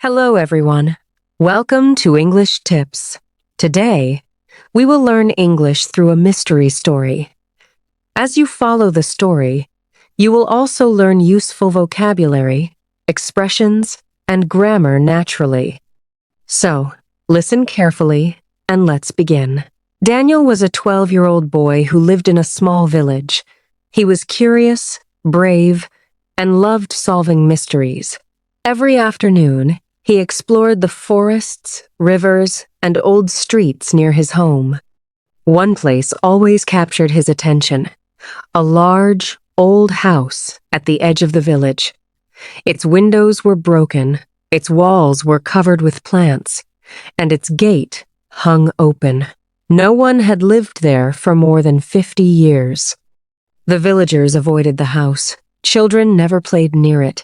Hello, everyone. Welcome to English Tips. Today, we will learn English through a mystery story. As you follow the story, you will also learn useful vocabulary, expressions, and grammar naturally. So, listen carefully and let's begin. Daniel was a 12-year-old boy who lived in a small village. He was curious, brave, and loved solving mysteries. Every afternoon, he explored the forests, rivers, and old streets near his home. One place always captured his attention: a large, old house at the edge of the village. Its windows were broken, its walls were covered with plants, and its gate hung open. No one had lived there for more than 50 years. The villagers avoided the house. Children never played near it.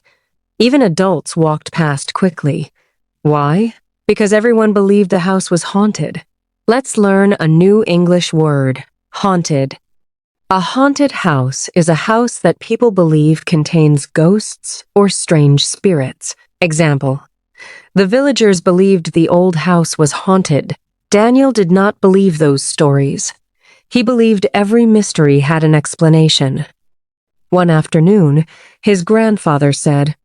Even adults walked past quickly. Why? Because everyone believed the house was haunted. Let's learn a new English word: haunted. A haunted house is a house that people believe contains ghosts or strange spirits. Example: the villagers believed the old house was haunted. Daniel did not believe those stories. He believed every mystery had an explanation. One afternoon, his grandfather said,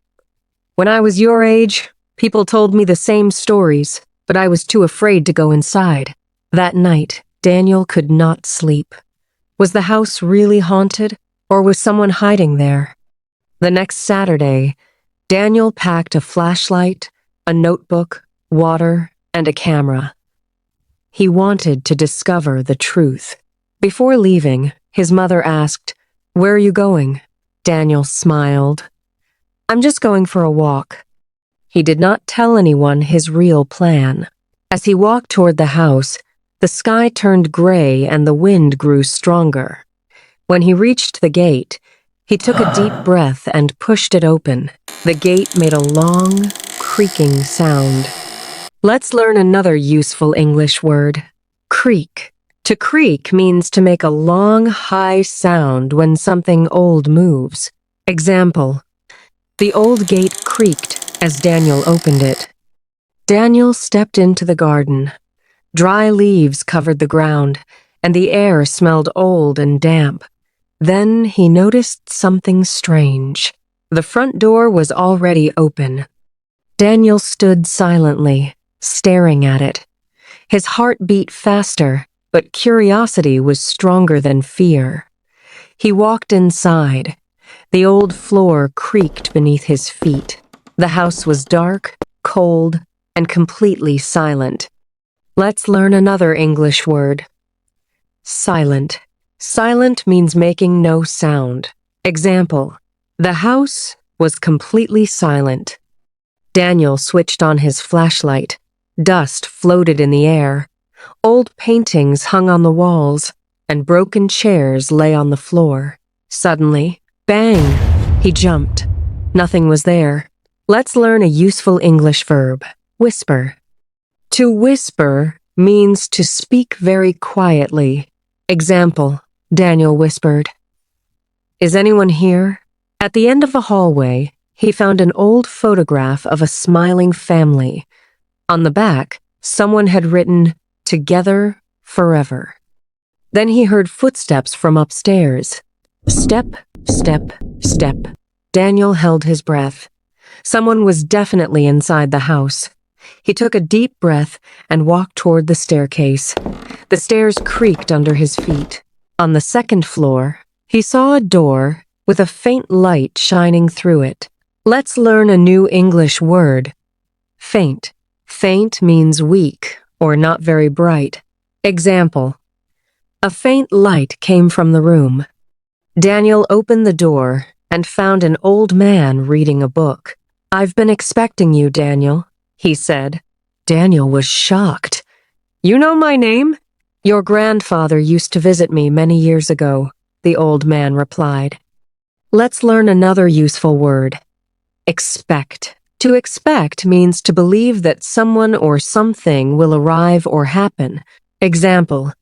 "When I was your age, people told me the same stories, but I was too afraid to go inside." That night, Daniel could not sleep. Was the house really haunted, or was someone hiding there? The next Saturday, Daniel packed a flashlight, a notebook, water, and a camera. He wanted to discover the truth. Before leaving, his mother asked, "Where are you going?" Daniel smiled. "I'm just going for a walk." He did not tell anyone his real plan. As he walked toward the house, the sky turned gray and the wind grew stronger. When he reached the gate, he took a deep breath and pushed it open. The gate made a long, creaking sound. Let's learn another useful English word: creak. To creak means to make a long, high sound when something old moves. Example: the old gate creaked as Daniel opened it. Daniel stepped into the garden. Dry leaves covered the ground, and the air smelled old and damp. Then he noticed something strange. The front door was already open. Daniel stood silently, staring at it. His heart beat faster, but curiosity was stronger than fear. He walked inside. The old floor creaked beneath his feet. The house was dark, cold, and completely silent. Let's learn another English word: silent. Silent means making no sound. Example: the house was completely silent. Daniel switched on his flashlight. Dust floated in the air. Old paintings hung on the walls, and broken chairs lay on the floor. Suddenly, bang! He jumped. Nothing was there. Let's learn a useful English verb: whisper. To whisper means to speak very quietly. Example: Daniel whispered, "Is anyone here?" At the end of the hallway, he found an old photograph of a smiling family. On the back, someone had written, "Together forever." Then he heard footsteps from upstairs. Step, step, step. Daniel held his breath. Someone was definitely inside the house. He took a deep breath and walked toward the staircase. The stairs creaked under his feet. On the second floor, he saw a door with a faint light shining through it. Let's learn a new English word: faint. Faint means weak or not very bright. Example: a faint light came from the room. Daniel opened the door and found an old man reading a book. "I've been expecting you, Daniel," he said. Daniel was shocked. "You know my name?" "Your grandfather used to visit me many years ago," the old man replied. Let's learn another useful word: expect. To expect means to believe that someone or something will arrive or happen. Example: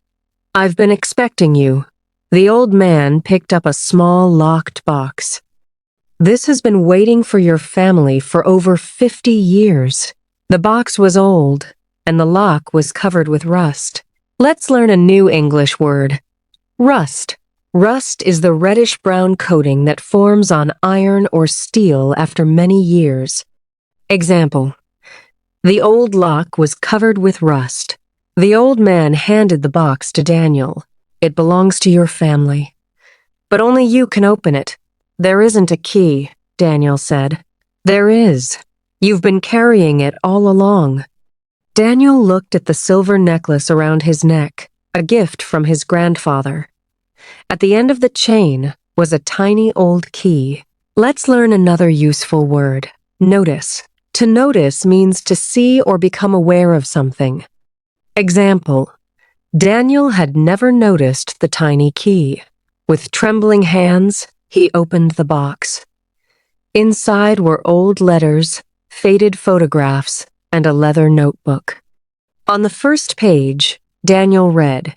"I've been expecting you." The old man picked up a small locked box. "This has been waiting for your family for over 50 years. The box was old, and the lock was covered with rust. Let's learn a new English word. Rust. Rust is the reddish-brown coating that forms on iron or steel after many years. Example: the old lock was covered with rust. The old man handed the box to Daniel. It belongs to your family. But only you can open it. There isn't a key, Daniel said. There is. You've been carrying it all along. Daniel looked at the silver necklace around his neck, a gift from his grandfather. At the end of the chain was a tiny old key. Let's learn another useful word: notice. To notice means to see or become aware of something. Example: Daniel had never noticed the tiny key. With trembling hands, he opened the box. Inside were old letters, faded photographs, and a leather notebook. On the first page, Daniel read,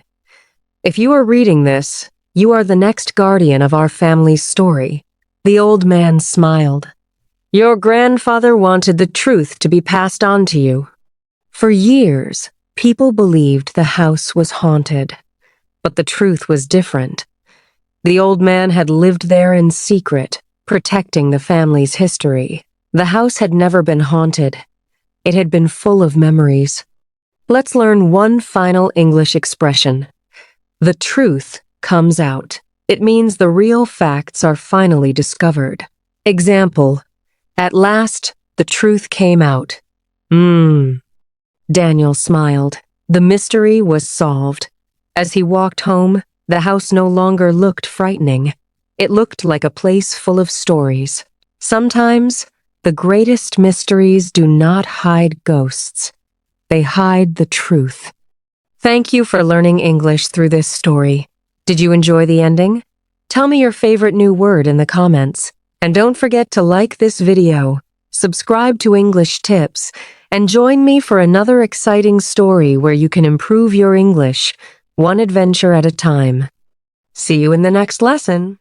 "If you are reading this, you are the next guardian of our family's story." The old man smiled. Your grandfather wanted the truth to be passed on to you. For years, people believed the house was haunted, but the truth was different. The old man had lived there in secret, protecting the family's history. The house had never been haunted. It had been full of memories. Let's learn one final English expression. The truth comes out. It means the real facts are finally discovered. Example: at last, the truth came out. Daniel smiled. The mystery was solved. As he walked home, the house no longer looked frightening. It looked like a place full of stories. Sometimes, the greatest mysteries do not hide ghosts. They hide the truth. Thank you for learning English through this story. Did you enjoy the ending? Tell me your favorite new word in the comments. And don't forget to like this video, subscribe to English Tips, and join me for another exciting story where you can improve your English, one adventure at a time. See you in the next lesson.